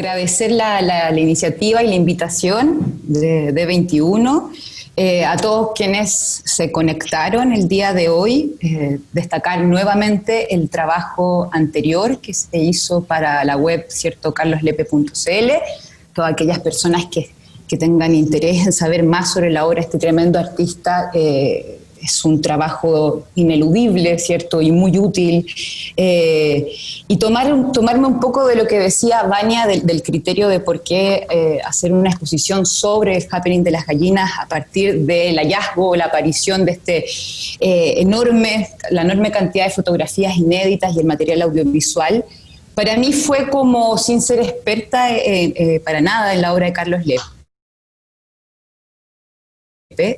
agradecer la iniciativa y la invitación de D21, a todos quienes se conectaron el día de hoy, destacar nuevamente el trabajo anterior que se hizo para la web, ¿cierto?, carloslepe.cl, todas aquellas personas que tengan interés en saber más sobre la obra de este tremendo artista. Es un trabajo ineludible, ¿cierto?, y muy útil. Y tomarme un poco de lo que decía Vania del criterio de por qué hacer una exposición sobre el happening de las gallinas a partir del hallazgo, la aparición de la enorme cantidad de fotografías inéditas y el material audiovisual. Para mí fue como, sin ser experta para nada en la obra de Carlos Lepe.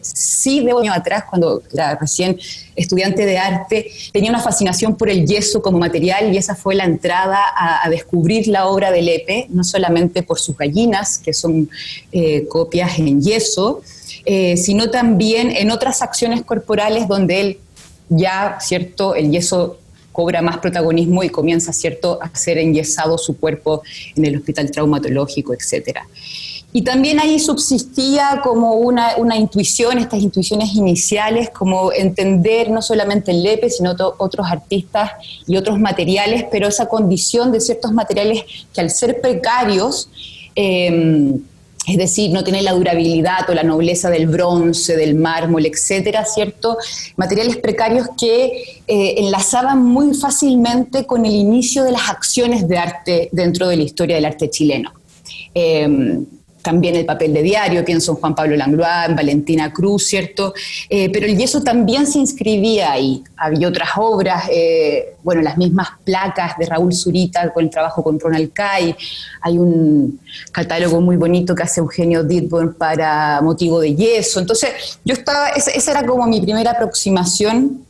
Sí, de años atrás, cuando era recién estudiante de arte, tenía una fascinación por el yeso como material, y esa fue la entrada a descubrir la obra de Lepe, no solamente por sus gallinas, que son copias en yeso, sino también en otras acciones corporales donde él ya, ¿cierto?, el yeso cobra más protagonismo y comienza, ¿cierto?, a ser enyesado su cuerpo en el hospital traumatológico, etcétera. Y también ahí subsistía como una intuición, estas intuiciones iniciales, como entender no solamente el Lepe, sino otros artistas y otros materiales, pero esa condición de ciertos materiales que al ser precarios, es decir, no tienen la durabilidad o la nobleza del bronce, del mármol, etcétera, ¿cierto? Materiales precarios que enlazaban muy fácilmente con el inicio de las acciones de arte dentro de la historia del arte chileno. También el papel de diario, pienso en Juan Pablo Langlois, en Valentina Cruz, ¿cierto? Pero el yeso también se inscribía ahí. Había otras obras, bueno, las mismas placas de Raúl Zurita con el trabajo con Ronald Kay. Hay un catálogo muy bonito que hace Eugenio Dittborn para Motivo de Yeso. Entonces, esa era como mi primera aproximación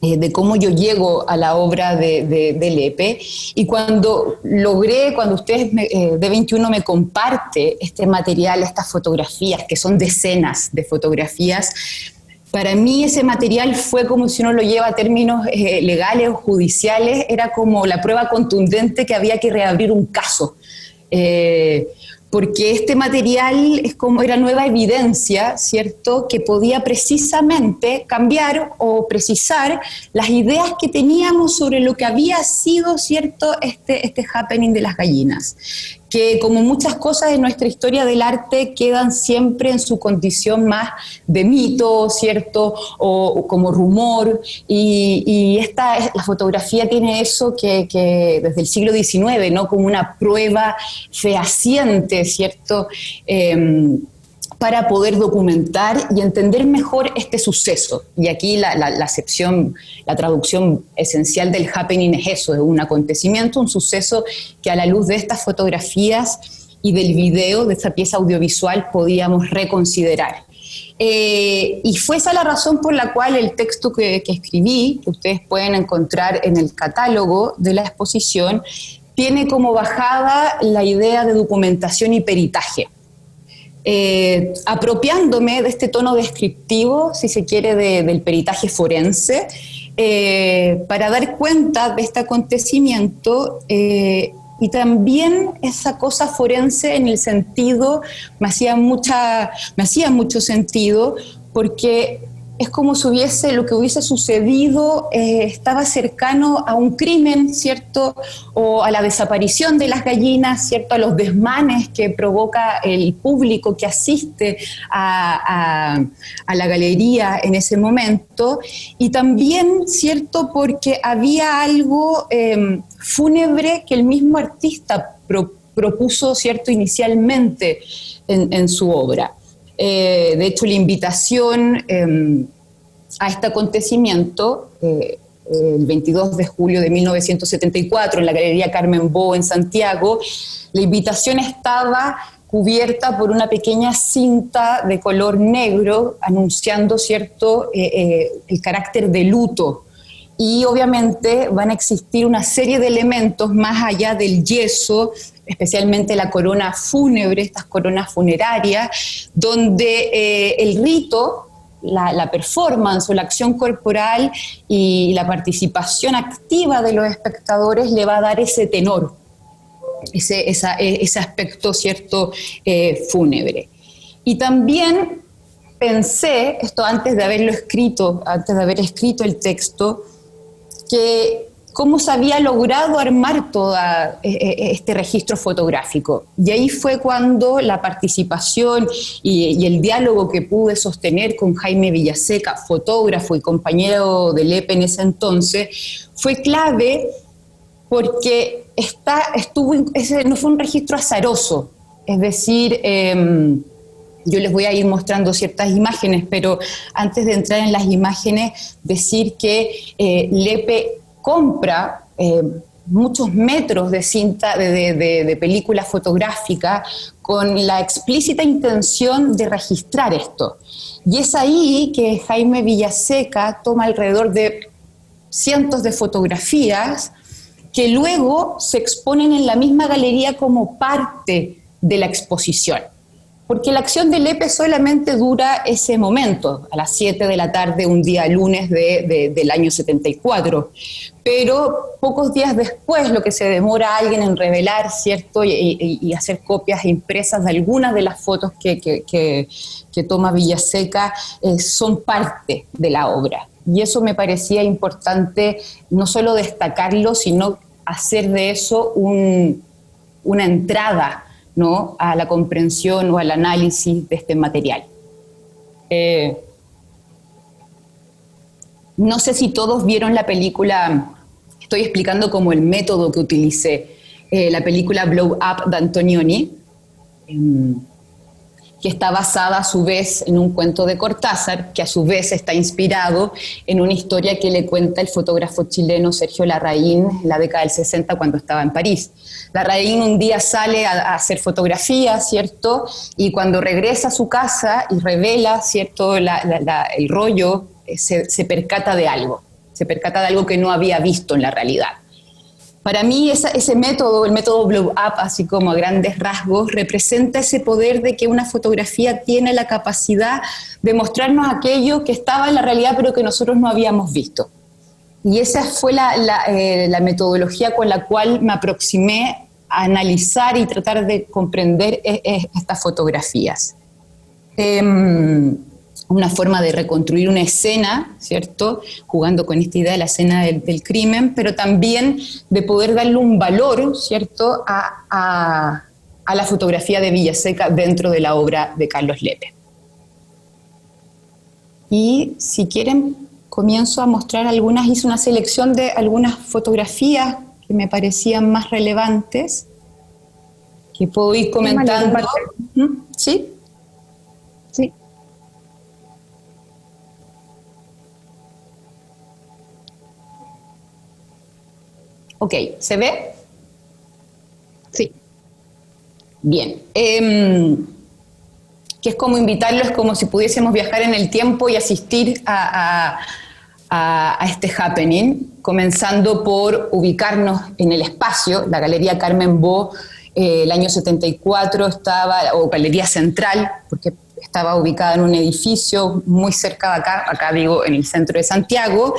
de cómo yo llego a la obra de Lepe, y cuando ustedes, D21 me comparte este material, estas fotografías, que son decenas de fotografías, para mí ese material fue como, si uno lo lleva a términos legales o judiciales, era como la prueba contundente que había que reabrir un caso. Porque este material era nueva evidencia, ¿cierto?, que podía precisamente cambiar o precisar las ideas que teníamos sobre lo que había sido, ¿cierto?, este happening de las gallinas, que como muchas cosas en nuestra historia del arte quedan siempre en su condición más de mito, ¿cierto?, o como rumor, y la fotografía tiene eso que desde el siglo XIX, ¿no?, como una prueba fehaciente, ¿cierto?, para poder documentar y entender mejor este suceso. Y aquí la traducción esencial del happening es eso, es un acontecimiento, un suceso que a la luz de estas fotografías y del video, de esta pieza audiovisual, podíamos reconsiderar. Y fue esa la razón por la cual el texto que escribí, que ustedes pueden encontrar en el catálogo de la exposición, tiene como bajada la idea de documentación y peritaje. Apropiándome de este tono descriptivo, si se quiere, del peritaje forense, para dar cuenta de este acontecimiento, y también esa cosa forense en el sentido, me hacía mucho sentido, porque es como si lo que hubiese sucedido estaba cercano a un crimen, ¿cierto?, o a la desaparición de las gallinas, ¿cierto?, a los desmanes que provoca el público que asiste a la galería en ese momento, y también, ¿cierto?, porque había algo fúnebre que el mismo artista propuso, ¿cierto?, inicialmente en su obra. De hecho, la invitación a este acontecimiento, el 22 de julio de 1974, en la Galería Carmen Bo en Santiago, la invitación estaba cubierta por una pequeña cinta de color negro anunciando, ¿cierto?, el carácter de luto. Y obviamente van a existir una serie de elementos más allá del yeso, especialmente la corona fúnebre, estas coronas funerarias, donde el rito, la performance o la acción corporal y la participación activa de los espectadores le va a dar ese tenor. ese aspecto, ¿cierto?, fúnebre. Y también pensé, esto antes de haberlo escrito, antes de haber escrito el texto, que cómo se había logrado armar todo este registro fotográfico. Y ahí fue cuando la participación y el diálogo que pude sostener con Jaime Villaseca, fotógrafo y compañero del EPE en ese entonces, fue clave porque ese no fue un registro azaroso, es decir, yo les voy a ir mostrando ciertas imágenes, pero antes de entrar en las imágenes, decir que Lepe compra muchos metros de cinta, de película fotográfica, con la explícita intención de registrar esto. Y es ahí que Jaime Villaseca toma alrededor de cientos de fotografías que luego se exponen en la misma galería como parte de la exposición. Porque la acción del EPE solamente dura ese momento, a las 7 de la tarde, un día lunes del año 74. Pero pocos días después, lo que se demora alguien en revelar, ¿cierto?, y hacer copias impresas de algunas de las fotos que toma Villaseca, son parte de la obra. Y eso me parecía importante, no solo destacarlo, sino hacer de eso una entrada, ¿no?, a la comprensión o al análisis de este material. No sé si todos vieron la película, estoy explicando como el método que utilicé, la película Blow Up de Antonioni, que está basada a su vez en un cuento de Cortázar, que a su vez está inspirado en una historia que le cuenta el fotógrafo chileno Sergio Larraín en la década del 60 cuando estaba en París. Larraín un día sale a hacer fotografías, ¿cierto?, y cuando regresa a su casa y revela, ¿cierto?, el rollo, se percata de algo que no había visto en la realidad. Para mí ese método, el método Blow Up, así como a grandes rasgos, representa ese poder de que una fotografía tiene la capacidad de mostrarnos aquello que estaba en la realidad pero que nosotros no habíamos visto. Y esa fue la metodología con la cual me aproximé a analizar y tratar de comprender estas fotografías. Una forma de reconstruir una escena, ¿cierto?, jugando con esta idea de la escena del crimen, pero también de poder darle un valor, ¿cierto?, a la fotografía de Villaseca dentro de la obra de Carlos Lepe. Y si quieren, comienzo a mostrar hice una selección de algunas fotografías que me parecían más relevantes, que puedo ir comentando. ¿Sí? Sí. Ok, ¿se ve? Sí. Bien. Que es como invitarlos, como si pudiésemos viajar en el tiempo y asistir a este happening, comenzando por ubicarnos en el espacio. La Galería Carmen Bo, el año 74 o Galería Central, porque estaba ubicada en un edificio muy cerca de acá digo, en el centro de Santiago.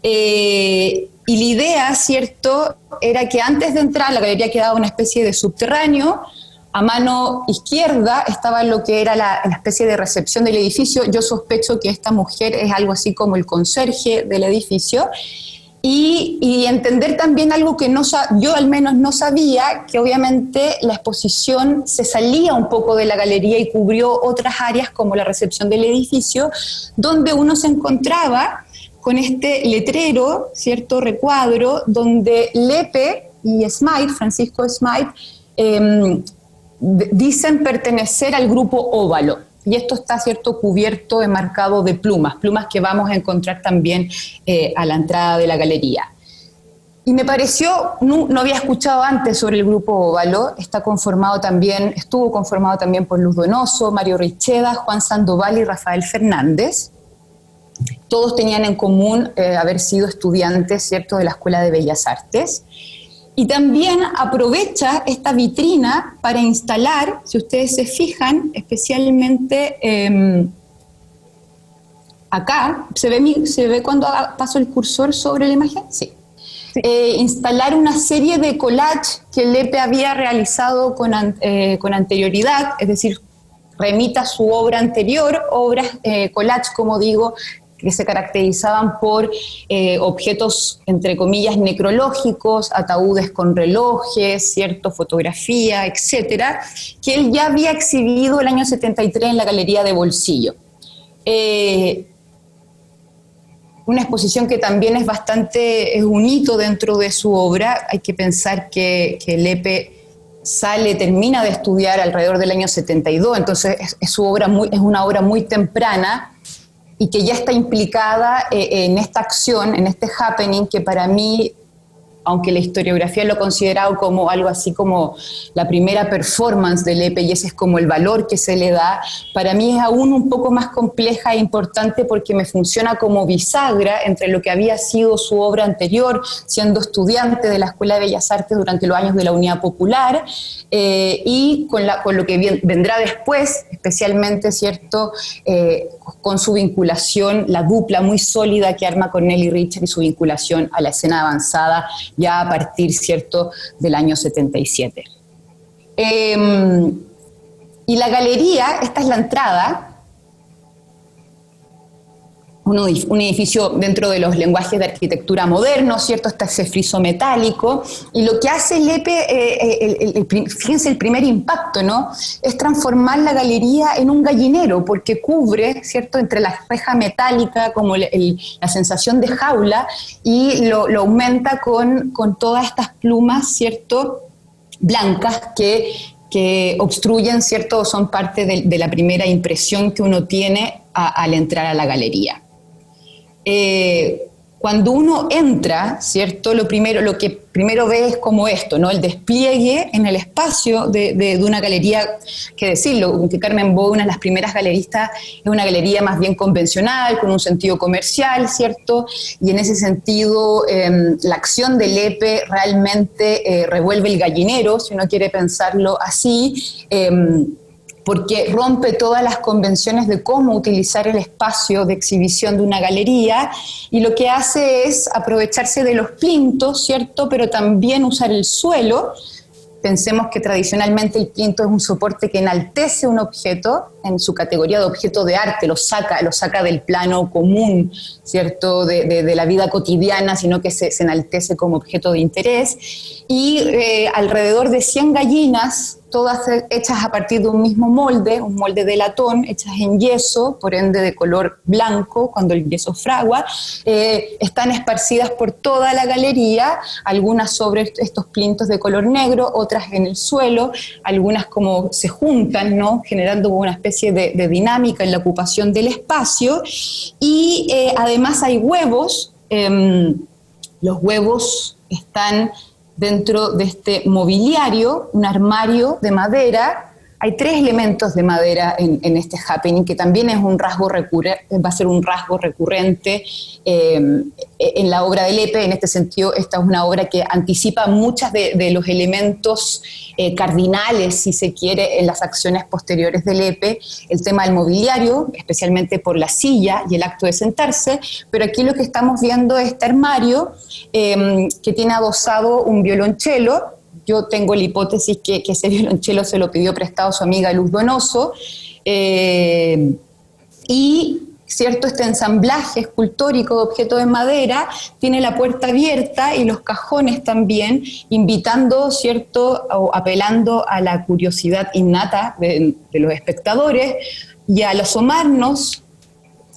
Y la idea, ¿cierto?, era que antes de entrar la galería quedaba una especie de subterráneo. A mano izquierda estaba lo que era la especie de recepción del edificio. Yo sospecho que esta mujer es algo así como el conserje del edificio. Y entender también algo que yo al menos no sabía, que obviamente la exposición se salía un poco de la galería y cubrió otras áreas como la recepción del edificio, donde uno se encontraba con este letrero, cierto recuadro, donde Lepe y Smyth, Francisco Smyth, dicen pertenecer al grupo Óvalo. Y esto está, cierto, cubierto, enmarcado de plumas que vamos a encontrar también a la entrada de la galería. Y me pareció, no había escuchado antes sobre el grupo Óvalo, estuvo conformado también por Luz Donoso, Mario Richeda, Juan Sandoval y Rafael Fernández. Todos tenían en común haber sido estudiantes, ¿cierto?, de la Escuela de Bellas Artes. Y también aprovecha esta vitrina para instalar, si ustedes se fijan, especialmente acá, ¿se ve cuando paso el cursor sobre la imagen? Sí. Sí. Instalar una serie de collages que Lepe había realizado con anterioridad, es decir, remita su obra anterior, obras collages, como digo, que se caracterizaban por objetos, entre comillas, necrológicos, ataúdes con relojes, cierto, fotografía, etcétera, que él ya había exhibido el año 73 en la Galería de Bolsillo. Una exposición que también es un hito dentro de su obra. Hay que pensar que Lepe termina de estudiar alrededor del año 72, entonces es una obra muy temprana y que ya está implicada en esta acción, en este happening que para mí, aunque la historiografía lo ha considerado como algo así como la primera performance de Lepe, y ese es como el valor que se le da, para mí es aún un poco más compleja e importante porque me funciona como bisagra entre lo que había sido su obra anterior, siendo estudiante de la Escuela de Bellas Artes durante los años de la Unidad Popular, y con lo que vendrá después, especialmente, ¿cierto?, con su vinculación, la dupla muy sólida que arma con Nelly Richard y su vinculación a la escena avanzada ya a partir, ¿cierto?, del año 77. Y la galería, esta es la entrada, un edificio dentro de los lenguajes de arquitectura moderno, ¿cierto? Está ese friso metálico, y lo que hace Lepe, fíjense el primer impacto, ¿no?, es transformar la galería en un gallinero, porque cubre, ¿cierto?, entre la reja metálica, como la sensación de jaula, y lo aumenta con todas estas plumas, ¿cierto?, blancas que obstruyen, ¿cierto?, son parte de la primera impresión que uno tiene al entrar a la galería. Cuando uno entra, ¿cierto?, lo que primero ve es como esto, ¿no?, el despliegue en el espacio de una galería, que decirlo, aunque Carmen Bou, una de las primeras galeristas, es una galería más bien convencional, con un sentido comercial, ¿cierto?, y en ese sentido la acción de Lepe realmente revuelve el gallinero, si uno quiere pensarlo así, porque rompe todas las convenciones de cómo utilizar el espacio de exhibición de una galería, y lo que hace es aprovecharse de los plintos, ¿cierto?, pero también usar el suelo. Pensemos que tradicionalmente el plinto es un soporte que enaltece un objeto en su categoría de objeto de arte, lo saca del plano común, ¿cierto?, de la vida cotidiana, sino que se enaltece como objeto de interés. Y alrededor de 100 gallinas, todas hechas a partir de un mismo molde, un molde de latón, hechas en yeso, por ende de color blanco, cuando el yeso fragua, están esparcidas por toda la galería, algunas sobre estos plintos de color negro, otras en el suelo, algunas como se juntan, ¿no?, generando una especie de dinámica en la ocupación del espacio, y además hay huevos, los huevos están dentro de este mobiliario, un armario de madera. Hay 3 elementos de madera en este happening, que también es un rasgo va a ser un rasgo recurrente en la obra de Lepe. En este sentido, esta es una obra que anticipa muchos de los elementos cardinales, si se quiere, en las acciones posteriores de Lepe. El tema del mobiliario, especialmente por la silla y el acto de sentarse, pero aquí lo que estamos viendo es este armario que tiene adosado un violonchelo. Yo tengo la hipótesis que ese violonchelo se lo pidió prestado a su amiga Luz Donoso, y ¿cierto?, este ensamblaje escultórico de objetos de madera tiene la puerta abierta y los cajones también, invitando, ¿cierto?, o apelando a la curiosidad innata de los espectadores, y al asomarnos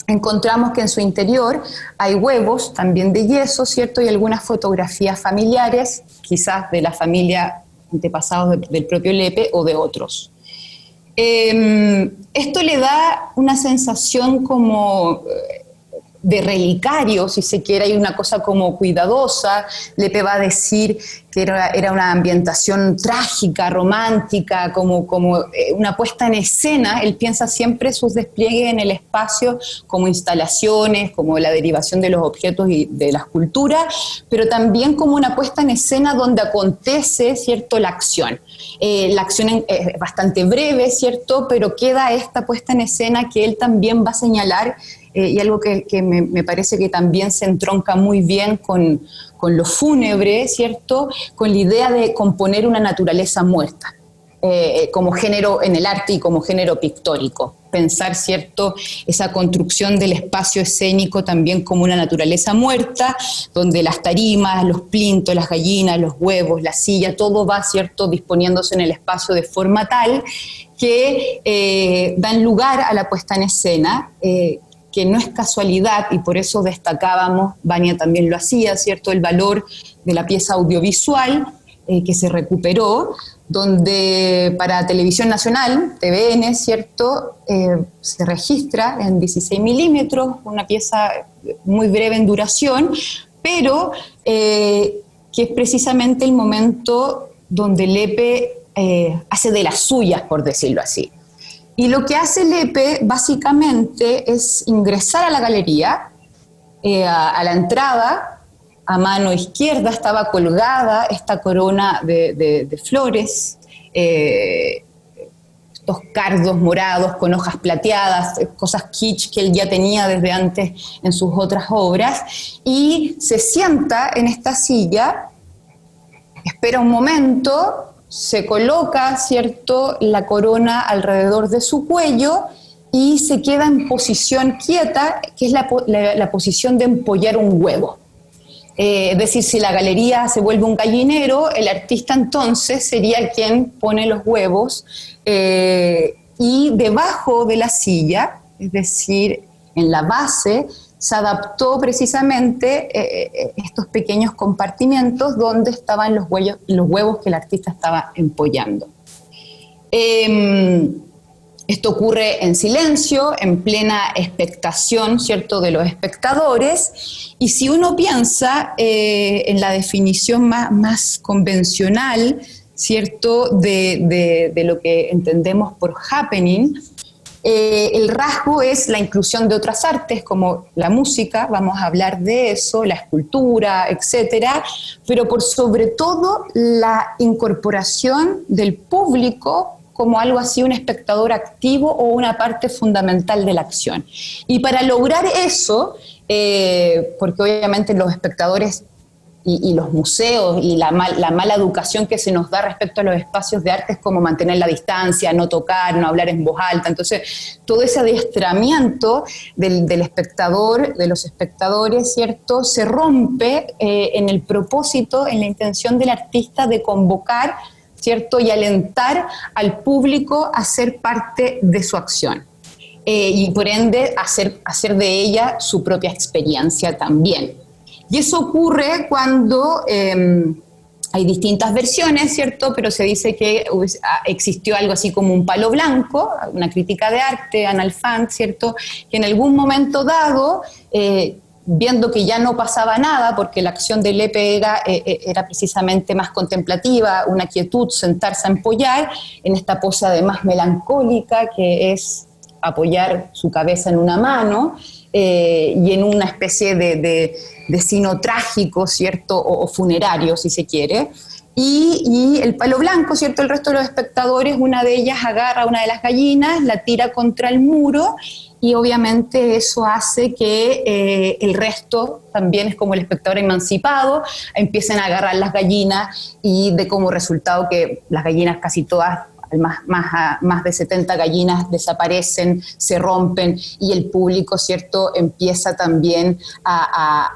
encontramos que en su interior hay huevos también de yeso, ¿cierto?, y algunas fotografías familiares, quizás de la familia antepasados del propio Lepe o de otros. Esto le da una sensación como de relicario, si se quiere, hay una cosa como cuidadosa. Lepe va a decir que era una ambientación trágica, romántica, como una puesta en escena. Él piensa siempre sus despliegues en el espacio como instalaciones, como la derivación de los objetos y de la escultura, pero también como una puesta en escena donde acontece, ¿cierto?, la acción. La acción es bastante breve, ¿cierto?, pero queda esta puesta en escena que él también va a señalar y algo que me parece que también se entronca muy bien con lo fúnebre, ¿cierto? Con la idea de componer una naturaleza muerta. Como género en el arte y como género pictórico. Pensar, ¿cierto?, esa construcción del espacio escénico también como una naturaleza muerta, donde las tarimas, los plintos, las gallinas, los huevos, la silla, todo va, ¿cierto?, disponiéndose en el espacio de forma tal que dan lugar a la puesta en escena, que no es casualidad, y por eso destacábamos, Vania también lo hacía, ¿cierto?, el valor de la pieza audiovisual que se recuperó, donde para Televisión Nacional, TVN, ¿cierto?, se registra en 16 milímetros, una pieza muy breve en duración, pero que es precisamente el momento donde Lepe hace de las suyas, por decirlo así. Y lo que hace Lepe básicamente es ingresar a la galería, a la entrada. A mano izquierda estaba colgada esta corona de flores, estos cardos morados con hojas plateadas, cosas kitsch que él ya tenía desde antes en sus otras obras, y se sienta en esta silla, espera un momento, se coloca, ¿cierto?, la corona alrededor de su cuello y se queda en posición quieta, que es la posición de empollar un huevo. Es decir, si la galería se vuelve un gallinero, el artista entonces sería quien pone los huevos, y debajo de la silla, es decir, en la base, se adaptó precisamente estos pequeños compartimentos donde estaban los huevos que el artista estaba empollando. Esto ocurre en silencio, en plena expectación, ¿cierto?, de los espectadores, y si uno piensa en la definición más convencional, ¿cierto?, de lo que entendemos por happening, el rasgo es la inclusión de otras artes como la música, vamos a hablar de eso, la escultura, etcétera, pero por sobre todo la incorporación del público como algo así, un espectador activo o una parte fundamental de la acción. Y para lograr eso, porque obviamente los espectadores y los museos y la mala educación que se nos da respecto a los espacios de arte es como mantener la distancia, no tocar, no hablar en voz alta. Entonces, todo ese adiestramiento del espectador, de los espectadores, ¿cierto?, se rompe en el propósito, en la intención del artista de convocar, ¿cierto?, y alentar al público a ser parte de su acción. Y por ende hacer de ella su propia experiencia también. Y eso ocurre cuando hay distintas versiones, ¿cierto?, pero se dice que existió algo así como un palo blanco, una crítica de arte, Ana Alfant, ¿cierto?, que en algún momento dado, viendo que ya no pasaba nada, porque la acción de Lepe era precisamente más contemplativa, una quietud, sentarse a empollar, en esta pose además melancólica, que es apoyar su cabeza en una mano, y en una especie de sino trágico, ¿cierto?, o funerario, si se quiere. Y el palo blanco, ¿cierto?, el resto de los espectadores, una de ellas agarra a una de las gallinas, la tira contra el muro, y obviamente eso hace que el resto, también es como el espectador emancipado, empiecen a agarrar las gallinas, y de como resultado que las gallinas casi todas, más de 70 gallinas desaparecen, se rompen, y el público, ¿cierto?, empieza también a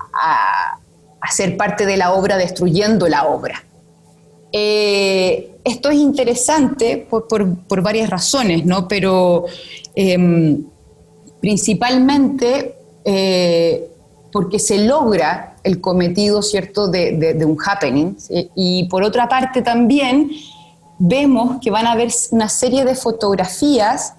ser parte de la obra, destruyendo la obra. Esto es interesante por varias razones, ¿no? Pero principalmente porque se logra el cometido, ¿cierto?, de un happening, ¿sí? Y por otra parte también vemos que van a haber una serie de fotografías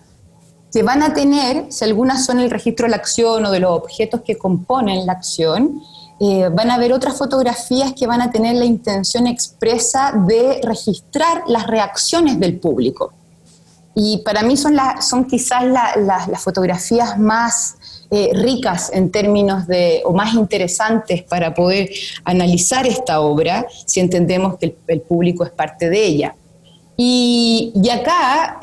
que van a tener, si algunas son el registro de la acción o de los objetos que componen la acción, van a haber otras fotografías que van a tener la intención expresa de registrar las reacciones del público. Y para mí son quizás las fotografías más ricas en términos o más interesantes para poder analizar esta obra, si entendemos que el público es parte de ella. Y acá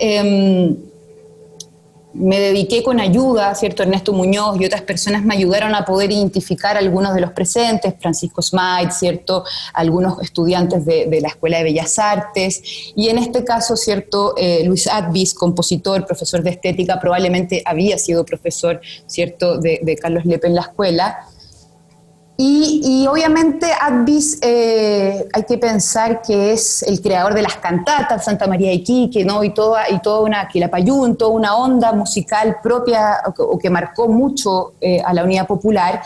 me dediqué con ayuda, ¿cierto? Ernesto Muñoz y otras personas me ayudaron a poder identificar a algunos de los presentes, Francisco Smythe, ¿cierto? Algunos estudiantes de la Escuela de Bellas Artes, y en este caso, ¿cierto? Luis Advis, compositor, profesor de estética, probablemente había sido profesor, ¿cierto? De Carlos Lepe en la escuela. Y obviamente Advis hay que pensar que es el creador de las cantatas, Santa María de Iquique, ¿no? y toda una Quilapayún, toda una onda musical propia o que marcó mucho a la Unidad Popular.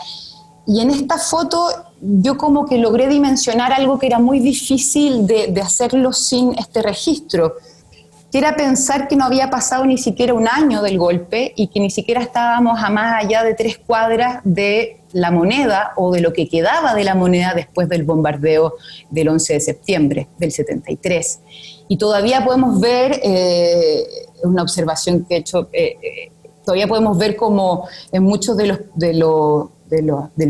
Y en esta foto yo como que logré dimensionar algo que era muy difícil de hacerlo sin este registro, que era pensar que no había pasado ni siquiera un año del golpe y que ni siquiera estábamos a más allá de 3 cuadras de la moneda o de lo que quedaba de la moneda después del bombardeo del 11 de septiembre del 73. Y todavía podemos ver, una observación que he hecho, todavía podemos ver como en muchos del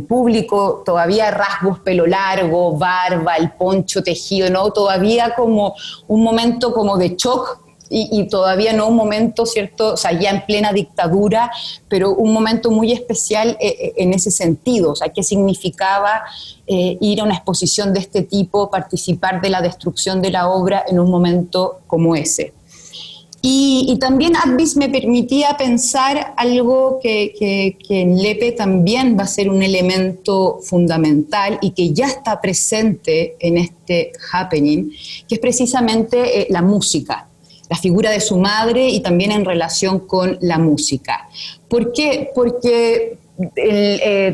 público, todavía rasgos, pelo largo, barba, el poncho tejido, ¿no? Todavía como un momento como de shock, y todavía no un momento, ¿cierto? O sea, ya en plena dictadura, pero un momento muy especial en ese sentido. O sea, ¿qué significaba ir a una exposición de este tipo, participar de la destrucción de la obra en un momento como ese? Y también Advis me permitía pensar algo que en Lepe también va a ser un elemento fundamental y que ya está presente en este happening, que es precisamente la música, la figura de su madre y también en relación con la música. ¿Por qué? Porque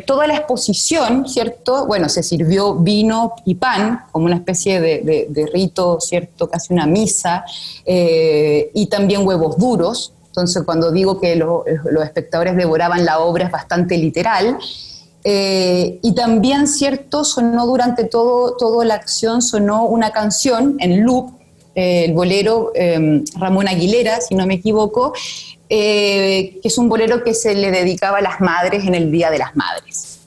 toda la exposición, ¿cierto? Bueno, se sirvió vino y pan como una especie de rito, ¿cierto? Casi una misa, y también huevos duros. Entonces, cuando digo que los espectadores devoraban la obra es bastante literal. Y también, ¿cierto? Sonó durante toda la acción, sonó una canción en loop, el bolero Ramón Aguilera, si no me equivoco, que es un bolero que se le dedicaba a las madres en el Día de las Madres.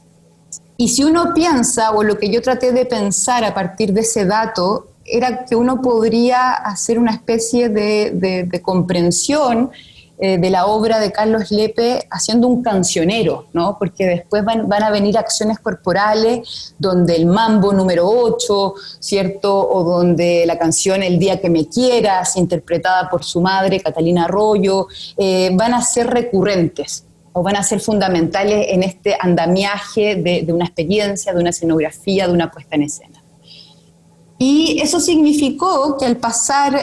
Y si uno piensa, o lo que yo traté de pensar a partir de ese dato, era que uno podría hacer una especie de comprensión de la obra de Carlos Lepe haciendo un cancionero, ¿no? Porque después van a venir acciones corporales donde el mambo número 8, ¿cierto? O donde la canción El día que me quieras, interpretada por su madre, Catalina Arroyo, van a ser recurrentes o van a ser fundamentales en este andamiaje de una experiencia, de una escenografía, de una puesta en escena. Y eso significó que al pasar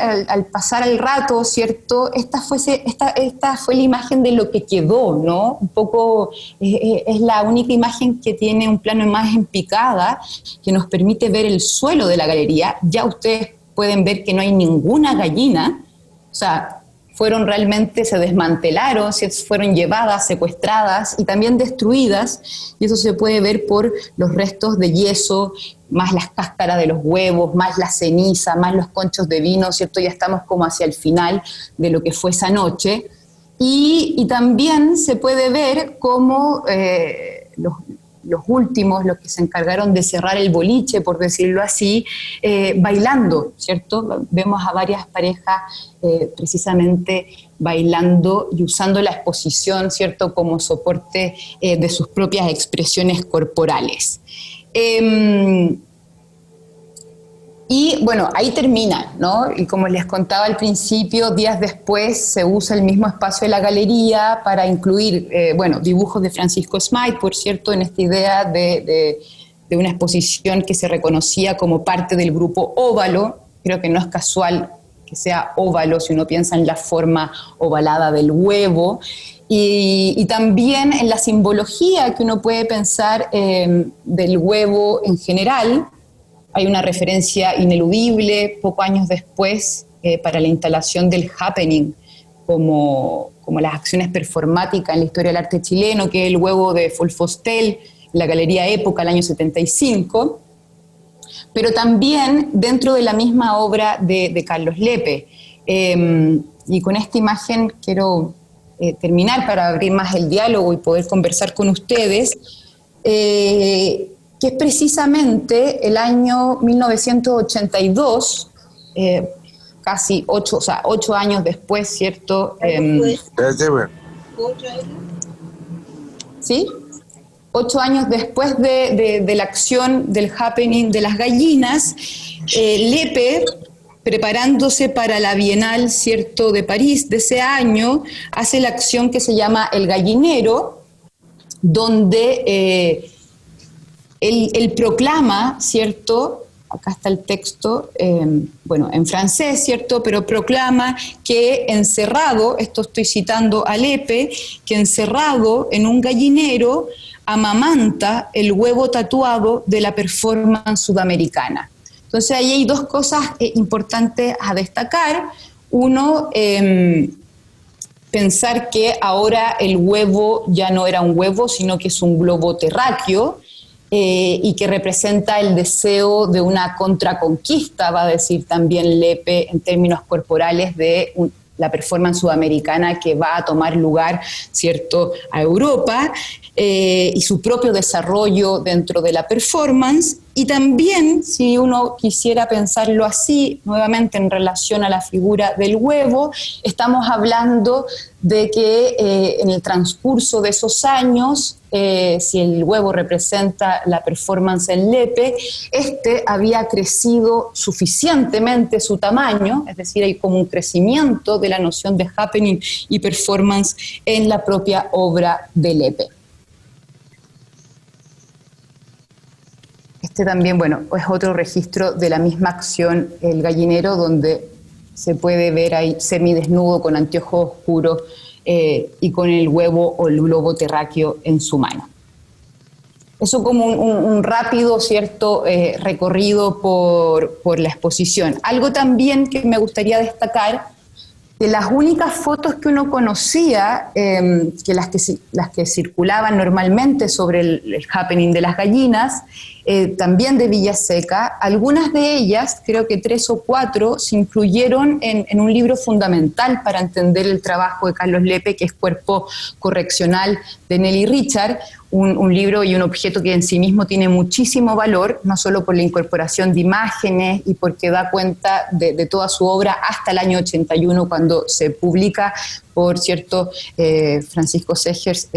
el rato, ¿cierto? Esta fue la imagen de lo que quedó, ¿no? Un poco es la única imagen que tiene un plano más en picada, que nos permite ver el suelo de la galería. Ya ustedes pueden ver que no hay ninguna gallina, o sea, se desmantelaron, fueron llevadas, secuestradas y también destruidas, y eso se puede ver por los restos de yeso, más las cáscaras de los huevos, más la ceniza, más los conchos de vino, ¿cierto? Ya estamos como hacia el final de lo que fue esa noche. Y también se puede ver cómo los últimos, los que se encargaron de cerrar el boliche, por decirlo así, bailando, ¿cierto? Vemos a varias parejas precisamente bailando y usando la exposición, ¿cierto?, como soporte de sus propias expresiones corporales. Y bueno, ahí termina, ¿no? Y como les contaba al principio, días después se usa el mismo espacio de la galería para incluir, dibujos de Francisco Smythe, por cierto, en esta idea de una exposición que se reconocía como parte del grupo óvalo. Creo que no es casual que sea óvalo si uno piensa en la forma ovalada del huevo. Y también en la simbología que uno puede pensar del huevo en general. Hay una referencia ineludible, pocos años después, para la instalación del happening como las acciones performáticas en la historia del arte chileno, que es el huevo de Folfostel, la Galería Época, el año 75, pero también dentro de la misma obra de Carlos Lepe. Y con esta imagen quiero terminar para abrir más el diálogo y poder conversar con ustedes, que es precisamente el año 1982, casi 8 años después, ¿cierto? ¿Sí? 8 años después de la acción del happening de las gallinas, Lepe, preparándose para la Bienal, ¿cierto?, de París de ese año, hace la acción que se llama El Gallinero, donde él proclama, ¿cierto?, acá está el texto, bueno, en francés, ¿cierto?, pero proclama que encerrado, esto estoy citando a Lepe, que encerrado en un gallinero amamanta el huevo tatuado de la performance sudamericana. Entonces ahí hay dos cosas importantes a destacar. Uno, pensar que ahora el huevo ya no era un huevo, sino que es un globo terráqueo, y que representa el deseo de una contraconquista, va a decir también Lepe, en términos corporales, de la performance sudamericana que va a tomar lugar, ¿cierto?, a Europa, y su propio desarrollo dentro de la performance. Y también, si uno quisiera pensarlo así, nuevamente en relación a la figura del huevo, estamos hablando de que en el transcurso de esos años, si el huevo representa la performance en Lepe, este había crecido suficientemente su tamaño, es decir, hay como un crecimiento de la noción de happening y performance en la propia obra de Lepe. Este también, bueno, es otro registro de la misma acción, El Gallinero, donde se puede ver ahí semidesnudo con anteojos oscuros y con el huevo o el globo terráqueo en su mano. Eso como un rápido, ¿cierto?, recorrido por la exposición. Algo también que me gustaría destacar, que las únicas fotos que uno conocía, que las que circulaban normalmente sobre el happening de las gallinas, también de Villaseca, algunas de ellas, creo que 3 o 4, se incluyeron en un libro fundamental para entender el trabajo de Carlos Lepe, que es Cuerpo Correccional de Nelly Richard, un libro y un objeto que en sí mismo tiene muchísimo valor, no solo por la incorporación de imágenes y porque da cuenta de toda su obra hasta el año 81, cuando se publica por, cierto, Francisco Segers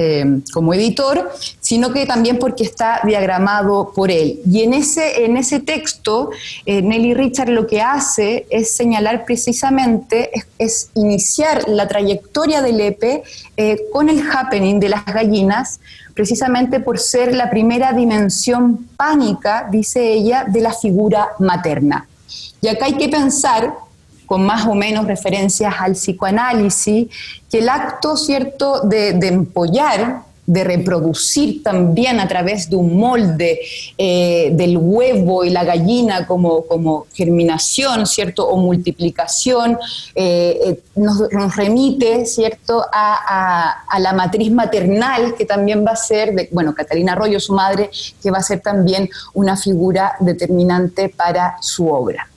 como editor, sino que también porque está diagramado por él. Y en ese texto, Nelly Richard lo que hace es señalar precisamente, es iniciar la trayectoria de Lepe con el happening de las gallinas, precisamente por ser la primera dimensión pánica, dice ella, de la figura materna. Y acá hay que pensar, con más o menos referencias al psicoanálisis, que el acto, ¿cierto?, de empollar, de reproducir también a través de un molde del huevo y la gallina como germinación, ¿cierto?, o multiplicación, nos remite, ¿cierto?, a la matriz maternal, que también va a ser, Catalina Arroyo, su madre, que va a ser también una figura determinante para su obra.